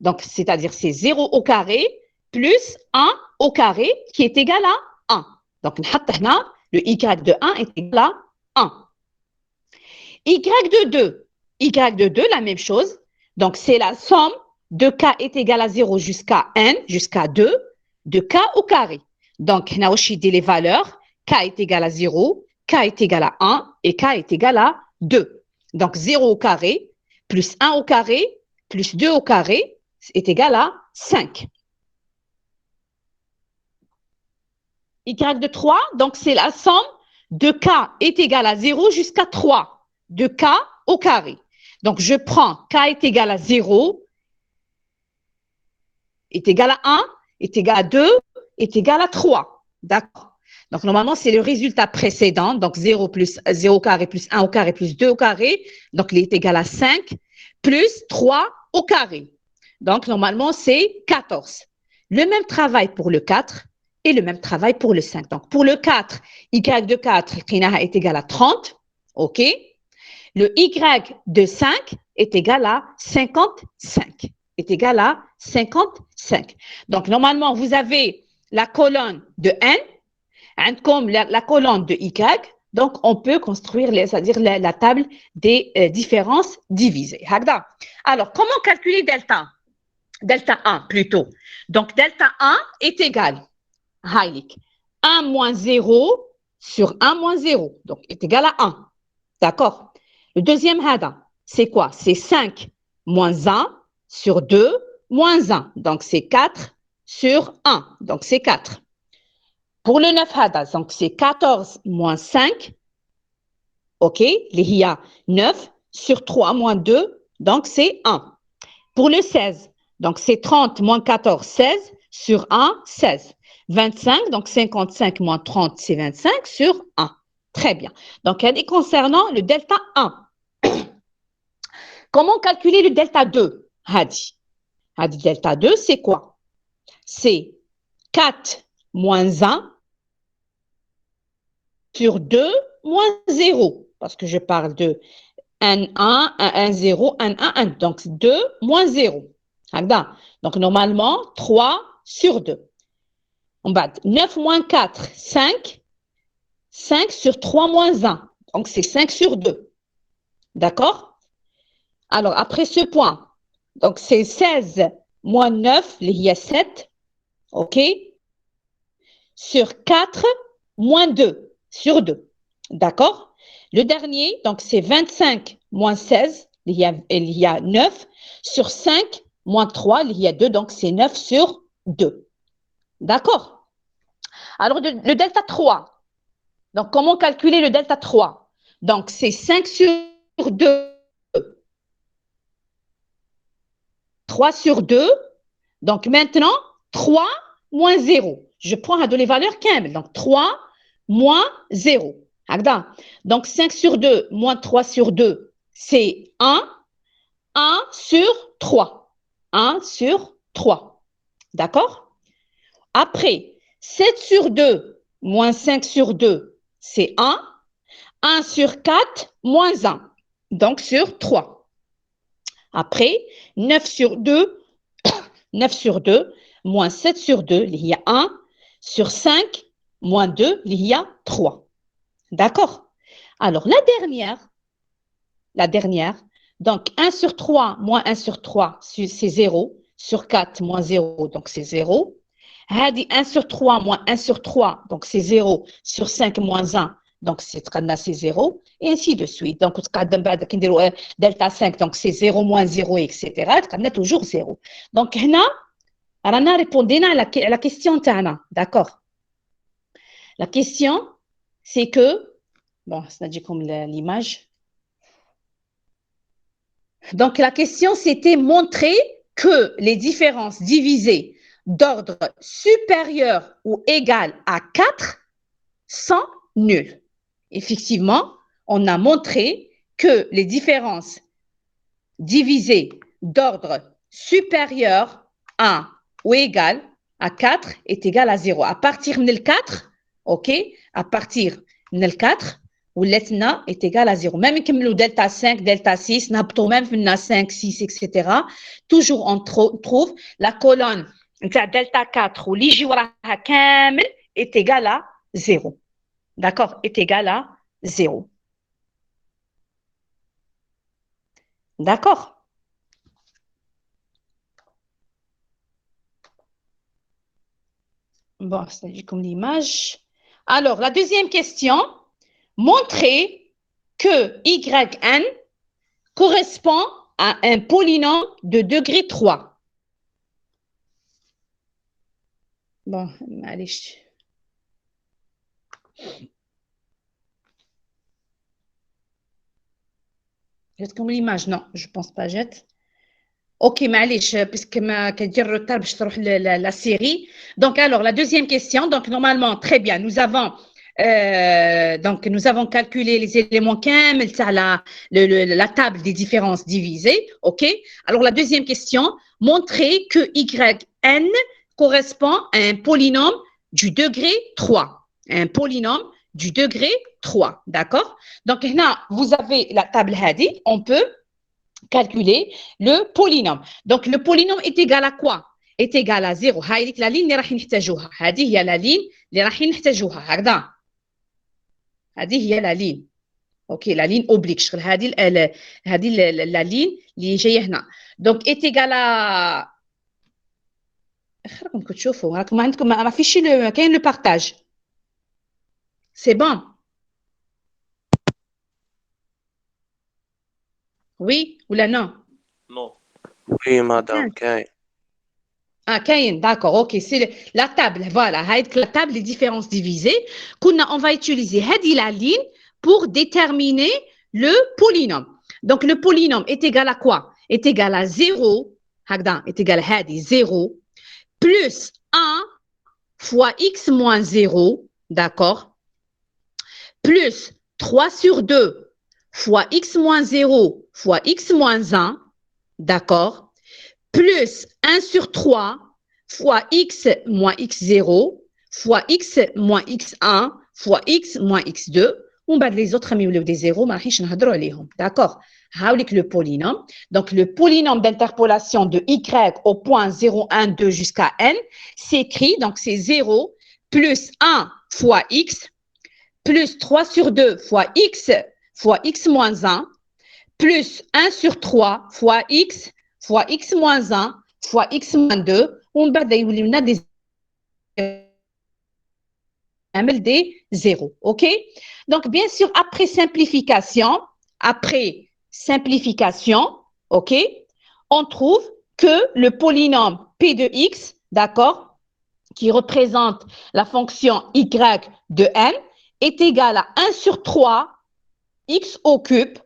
Speaker 1: Donc, c'est-à-dire c'est 0 au carré plus 1 au carré qui est égal à 1. Donc, le y de 1 est égal à 1. Y de 2. Y de 2, la même chose. Donc, c'est la somme de k est égal à 0 jusqu'à n, jusqu'à 2, de k au carré. Donc, on a aussi dit les valeurs. K est égal à 0, k est égal à 1 et k est égal à 2. Donc, 0 au carré plus 1 au carré plus 2 au carré est égal à 5. Y de 3, donc c'est la somme de k est égal à 0 jusqu'à 3 de k au carré. Donc je prends k est égal à 0, est égal à 1, est égal à 2, est égal à 3. D'accord. Donc normalement c'est le résultat précédent, donc 0 plus 0 au carré plus 1 au carré plus 2 au carré, donc il est égal à 5, plus 3 au carré. Donc normalement c'est 14. Le même travail pour le 4 et le même travail pour le 5. Donc pour le 4, y de 4 est égal à 30, ok. Le y de 5 est égal à 55, est égal à 55. Donc normalement vous avez la colonne de n, comme la colonne de y, donc on peut construire, c'est-à-dire la table des différences divisées. Alors comment calculer delta? Delta 1 plutôt. Donc delta 1 est égal à 1 moins 0 sur 1 moins 0, donc est égal à 1. D'accord? Le deuxième c'est quoi? C'est 5 moins 1 sur 2 moins 1, donc c'est 4 sur 1, donc c'est 4. Pour le 9 donc c'est 14 moins 5, ok, il y a 9 sur 3 moins 2, donc c'est 1. Pour le 16, donc c'est 30 moins 14, 16 sur 1, 16. 25, donc 55 moins 30, c'est 25 sur 1. Très bien. Donc, concernant le delta 1, comment calculer le delta 2? Hadi delta 2, c'est quoi? C'est 4 moins 1 sur 2 moins 0. Parce que je parle de 1, 1, 1, 0, 1, 1, 1. Donc, 2 moins 0. Donc, normalement, 3 sur 2. On bat 9 moins 4, 5. 5 sur 3 moins 1. Donc, c'est 5 sur 2. D'accord? Alors, après ce point, donc c'est 16 moins 9, il y a 7. OK? Sur 4 moins 2. Sur 2. D'accord? Le dernier, donc c'est 25 moins 16, il y a 9. Sur 5 moins 3, il y a 2, donc c'est 9 sur 2. D'accord? Alors, le delta 3. Donc, comment calculer le delta 3? Donc, c'est 5 sur 2. 3 sur 2. Donc, maintenant, 3 moins 0. Je prends les valeurs câbles. Donc, 3 moins 0. Donc, 5 sur 2 moins 3 sur 2, c'est 1. 1 sur 3. 1 sur 3. D'accord? Après, 7 sur 2 moins 5 sur 2, c'est 1. 1 sur 4 moins 1, donc sur 3. Après, 9 sur 2, 9 sur 2 moins 7 sur 2, il y a 1. Sur 5 moins 2, il y a 3. D'accord? Alors, la dernière, donc 1 sur 3 moins 1 sur 3, c'est 0. Sur 4 moins 0, donc c'est 0. 1 sur 3 moins 1 sur 3, donc c'est 0. Sur 5 moins 1, donc c'est 0, et ainsi de suite. Donc, delta 5, donc c'est 0 moins 0, etc. On a toujours 0. Donc, on a répondu à la question Tana. D'accord? La question, c'est que, bon, ça dit comme l'image. Donc, la question, c'était montrer que les différences divisées d'ordre supérieur ou égal à 4 sont nulles. Effectivement, on a montré que les différences divisées d'ordre supérieur à ou égal à 4 est égal à 0. À partir de 4, ok, à partir de 4, ou l'etna est égal à 0. Même que le delta 5, delta 6, même 5, 6, etc. Toujours on trouve la colonne delta 4 ou l'ijwara kamel est égal à 0. D'accord? Est égal à 0. D'accord? Bon, c'est comme l'image. Alors, la deuxième question, montrer que YN correspond un polynôme de degré 3. Bon, معليش. جاتكم l'image? Non, je pense pas جات. Ok, معليش puisque ما كدير retard باش تروح la série. Donc alors la deuxième question. Donc normalement très bien, nous avons calculé les éléments كامل تاع la table des différences divisées. Ok. Alors la deuxième question, montrer que yn correspond à un polynôme du degré 3. Un polynôme du degré 3. D'accord? Donc là, vous avez la table هذه, on peut calculer le polynôme. Donc, le polynôme est égal à quoi? Est égal à 0. هاي la ligne اللي راح نحتاجوها. هذه هي la ligne اللي راح نحتاجوها. هكذا. هذه هي la ligne. OK, la ligne oblique. شغل هذه la ligne اللي جايه هنا. Donc, est égal à راكم كتشوفوا راكم عندكم ما فيش كاين le partage. C'est bon. Oui ou là non?
Speaker 4: Non.
Speaker 5: Oui, madame, كاين.
Speaker 1: Ah, Caïn, d'accord, ok, c'est la table, voilà, la table des différences divisées. On va utiliser la ligne pour déterminer le polynôme. Donc, le polynôme est égal à quoi? Est égal à 0, est égal à 0, plus 1 fois x moins 0, d'accord, plus 3 sur 2 fois x moins 0 fois x moins 1, d'accord, plus 1 sur 3 fois x moins x0 fois x moins x1 fois x moins x2. On va les autres des zéros, d'accord. Avec le polynôme. Donc, le polynôme d'interpolation de y au point 0, 1, 2 jusqu'à n s'écrit, donc c'est 0 plus 1 fois x plus 3 sur 2 fois x moins 1 plus 1 sur 3 fois x moins 1 fois x moins 2, on va des zéros. OK? Donc, bien sûr, après simplification, OK, on trouve que le polynôme P de x, d'accord, qui représente la fonction y de n, est égal à 1 sur 3 x au cube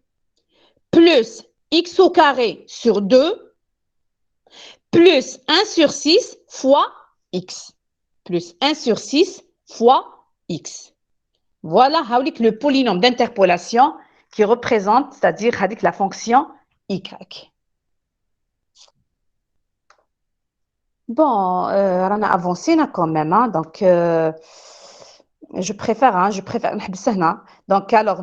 Speaker 1: plus x au carré sur 2 plus 1 sur 6 fois x. Plus 1 sur 6 fois x. Voilà le polynôme d'interpolation qui représente, c'est-à-dire la fonction y. Bon, on a avancé quand même, hein, donc je préfère نحبس هنا. Donc alors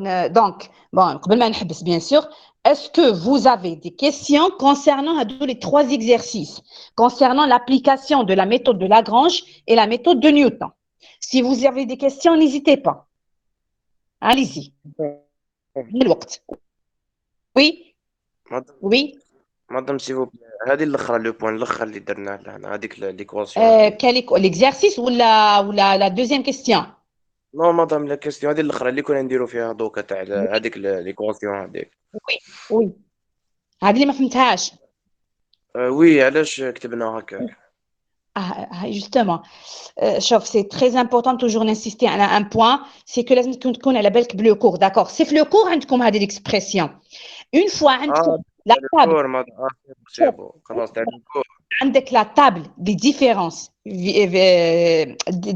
Speaker 1: bon, قبل ما نحبس bien sûr, est-ce que vous avez des questions concernant les trois exercices, concernant l'application de la méthode de Lagrange et la méthode de Newton? Si vous avez des questions, n'hésitez pas. Allez-y. الوقت. Oui,
Speaker 5: مدام
Speaker 1: oui.
Speaker 5: مدام سيفو هذه الاخرى لو بوين الاخر اللي درناه لهنا هذيك ليكواسيون
Speaker 1: L'exercice ou la deuxième question?
Speaker 5: نو مدام لا كيستيون هذه الاخرى اللي كنا نديرو فيها دوكا تاع هذيك ليكواسيون هذيك
Speaker 1: Oui, oui. هذه اللي ما فهمتهاش.
Speaker 5: وي علاش كتبنا هكاك
Speaker 1: Justement, c'est très important toujours d'insister à un point, c'est que لازم تكون على بالك بلو cours, d'accord. C'est في le cours عندكم هذه l'expression. Une fois عندكم la table,
Speaker 5: الكور مدام سيبو خلاص تاع الكور
Speaker 1: عندك la table des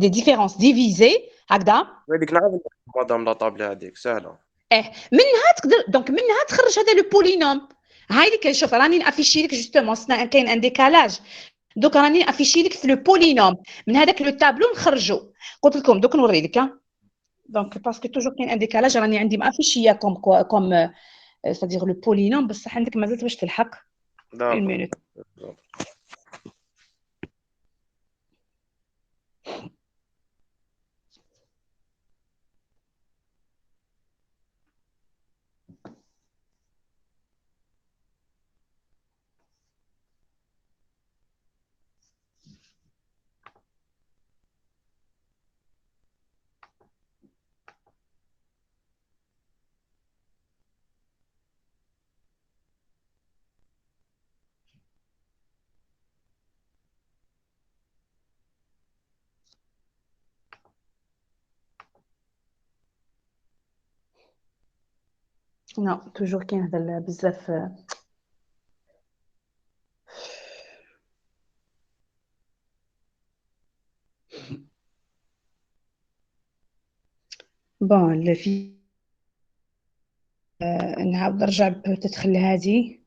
Speaker 1: différences divisées, هكذا.
Speaker 5: هذيك نعرف مدام لا طابل هذيك سهله
Speaker 1: منها تقدر دونك منها تخرج هذا لو بولينوم. هاي اللي كنشوف راني نافيشي لك جوستومون كاين ان ديكالاج. دوك راني نافيشي لك في لو بولينوم من هذاك لو تابلو نخرجو. قلت لكم دوك نوري لك دونك باسكو توجور كاين ان ديكالاج راني عندي مافيشيه كوم سادير لو بولينوم بصح عندك مازالت باش تلحق. اون مينوت. Non, toujours كاين هذا بزاف. بون في نعاود نرجع بوتيتر لهادي.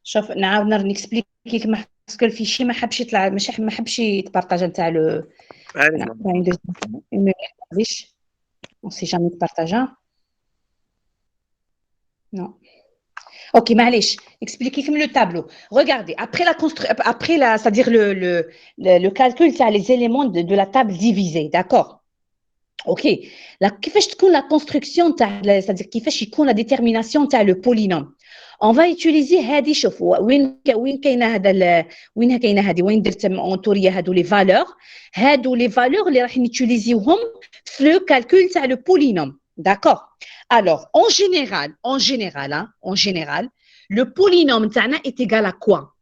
Speaker 1: شوف نعاود نكسبليكي كيما باسكو الفيشي ما حبش يطلع ما حبش يتبارطاجا نتاع لو.
Speaker 5: عارف
Speaker 1: لا
Speaker 5: مدام.
Speaker 1: ما يقدرش on sait jamais partager. Non. Ok, معليش. Expliquez comme le tableau. Regardez, après la, c'est-à-dire le calcul, ça les éléments de la table divisée, d'accord? Ok. كيفاش تكون la construction تاع c'est-à-dire كيفاش يكون la détermination تاع le polynôme. On va utiliser هذه شوف وين كاينه هذا وين كاينه هذه وين درت اونطوريه هادو لي فالور لي فالور اللي راح نيتيليزيوهم في لو كالكول تاع لو بولينوم d'accord alors en général le polynôme تاعنا est égal à quoi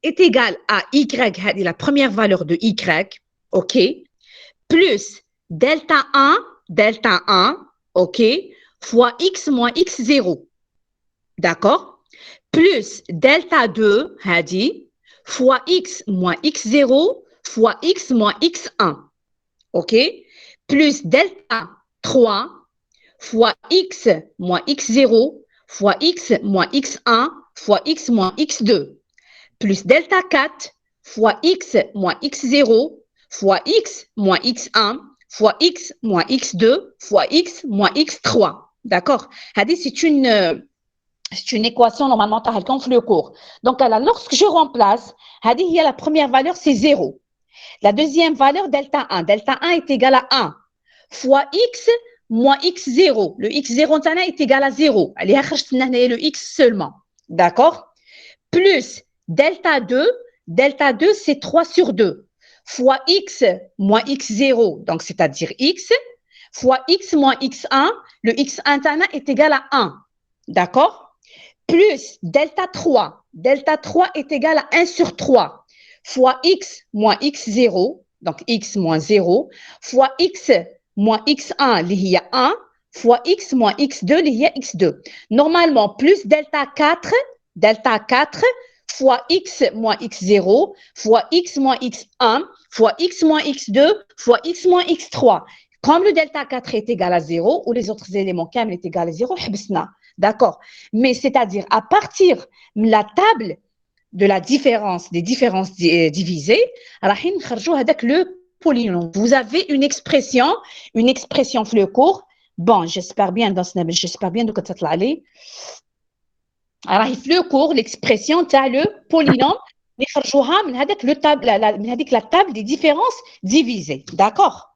Speaker 1: est égal à y هذه la première valeur de y ok plus delta 1 ok fois x moins x0 d'accord plus delta 2 هادي fois x moins x0 fois x moins x1 ok plus delta 3 fois x moins x0 fois x moins x1 fois x moins x2 plus delta 4 fois x moins x0 fois x moins x1 fois x moins x2 fois x moins x3 d'accord هادي c'est une équation normalement tu as le cours. Donc là, lorsque je remplace, la première valeur c'est 0. La deuxième valeur delta 1. Delta 1 est égal à 1 fois x moins x0. Le x0 est égal à 0. Allez, le x seulement. D'accord? Plus delta 2. Delta 2 c'est 3 sur 2 fois x moins x0. Donc c'est-à-dire x fois x moins x1. Le x1 est égal à 1. D'accord? Plus delta 3. Delta 3 est égal à 1 sur 3 fois x moins x0, donc x moins 0, fois x moins x1, il y a 1, fois x moins x2, il y a x2. Normalement, plus delta 4 fois x moins x0, fois x moins x1, fois x moins x2, fois x moins x3. Comme le delta 4 est égal à 0, ou les autres éléments K est égal à 0, d'accord. Mais c'est-à-dire, à partir de la table de la différence, des différences divisées, le polynôme. Vous avez une expression le cours. Bon, j'espère bien dans ce j'espère bien de que ça te l'aller. Alors, le cours, l'expression, tu as le polynôme. La table des différences divisées. D'accord?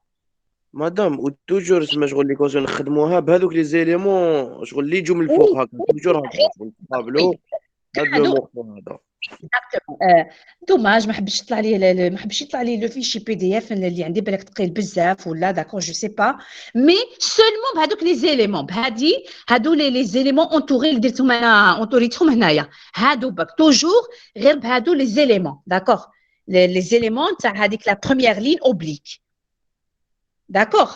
Speaker 5: مدام وتوجور تما شغل لي كوزون نخدموها بهذوك لي زيليمون شغل اللي يجوا من الفوق هكا توجور هكا شغل نقابلو هذا لو مورفو هذا
Speaker 1: دوماج ما حبش يطلع لي لو فيشي بي دي اف اللي عندي بالك ثقيل بزاف ولا داكور جو سي با مي سولمون بهذوك لي زيليمون هادو لي زيليمون اونتوري اللي درتهم انا اونتوريتهم هنايا هادو باك توجور غير بهادو لي زيليمون داكور لي زيليمون تاع هذيك لا بروميير لين اوبليك داكور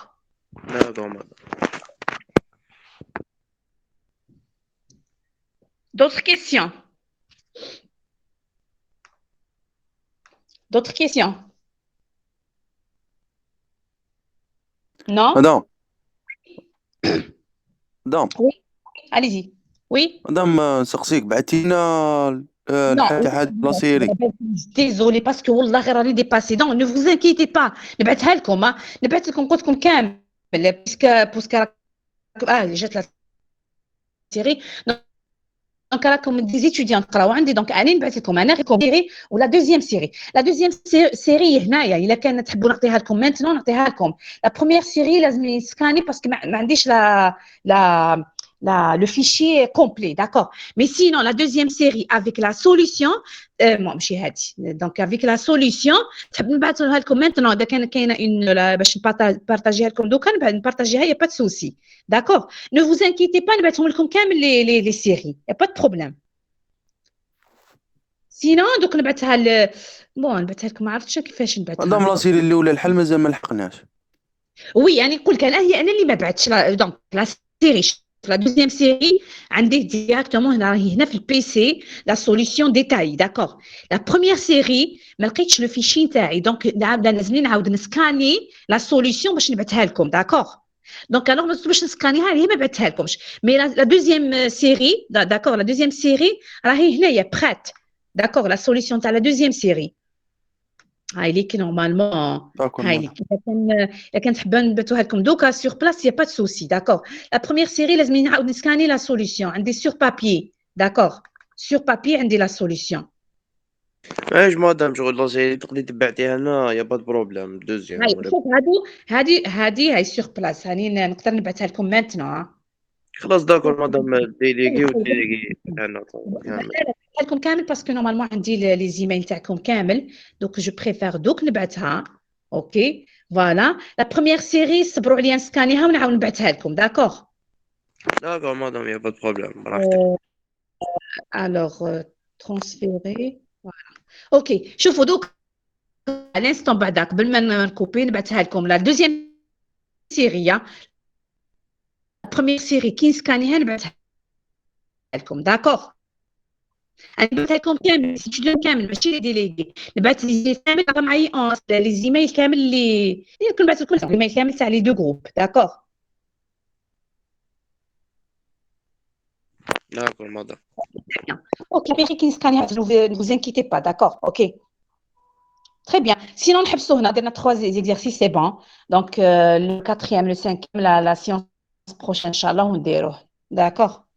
Speaker 1: d'autres questions D'autres questions? Non?
Speaker 3: مدام مدام
Speaker 1: Oui. Allez-y. Oui?
Speaker 3: مدام نسقسيك بعتي لنا الاتحاد البلاصيري.
Speaker 1: Désolée parce que والله غير راني dépassé. Donc ne vous inquiétez pas. نبعثها لكم نبعث لكم قلت لكم كامل باسكو جات لا série. Donc, comme des étudiants قراو عندي donc أنا نبعث لكم أنا série ولا deuxième série. La deuxième série هنايا إلا كان تحبوا نعطيها لكم maintenant نعطيها لكم. La première série لازم يسكاني parce que ما عنديش لا le fichier complet, d'accord. Mais sinon, la deuxième série avec la solution, donc avec la solution, maintenant, باش نبارطاجيها لكم دوكا نبارطاجيها, il n'y a pas de souci, d'accord. Ne vous inquiétez pas, نبعثهم لكم كامل les séries, il n'y a pas de problème. Sinon, دوك نبعثها نبعثها لكم ما عرفتش كيفاش نبعثها.
Speaker 3: مدام لا سيري الاولى الحل مازال ما لحقناش.
Speaker 1: وي يعني نقول لك هي انا اللي ما بعتش دونك لا سيري la deuxième série عندي directement هنا في البي سي la solution détaillée d'accord. La première série ما لقيتش لو فيشي نتاعي دونك لازمني نعاود نسكاني la solution باش نبعثها لكم d'accord. دونك الوغ باش نسكانيها هي ما بعثها لكمش مي la deuxième série d'accord la deuxième série راهي هنايا prête d'accord la solution تاع la deuxième série هاي ليك نورمالمون هاي ليك اذا كان تحبوا نبعثوها لكم دوكا سور بلاص يا با دو سوسي داكور. لا بروميير سيري لازم نعاود نسكاني لا سوليسيون عندي سور بابي داكور سور بابي عندي لا سوليسيون.
Speaker 5: علاش مدام شغل لا سيري تقدري تبعتيها لنا يا با دو بروبليم دوزيام.
Speaker 1: هاي شوف هادي هاي سور بلاص هاني نقدر نبعثها لكم مانتنون.
Speaker 5: خلاص داكور مدام ديليغي وديليغي تاعنا كامل
Speaker 1: لكم كامل باسكو نورمالمون عندي لي زيميل تاعكم كامل دونك جو بريفير دوك نبعثها اوكي فوالا. لا بروميير سيري صبروا عليا نسكانيها ونعاود نبعثها لكم داكور.
Speaker 5: داكور مدام يا با دو بروبليم براحتك.
Speaker 1: الوغ ترانسفيري فوالا اوكي. شوفوا دوك الانستون بعدا قبل ما نكوبي نبعثها لكم لا دوزيام سيري لا بروميير سيري كي نسكانيها نبعثها لكم داكور. نبعث لكم كامل سجلوا كامل ماشي لي ديليغي نبعث لي كامل راه معايا لي زيميل كامل اللي نبعث لكم الايميل كامل تاع لي دو جروب داكور.
Speaker 5: D'accord, madame.
Speaker 1: Ok, كي نسكانيها ne vous inquiétez pas d'accord ok. Très bien. Sinon نحبسوا هنا درنا 3 exercices c'est bon donc le 4e le 5e la séance prochaine inchallah ونديروه d'accord.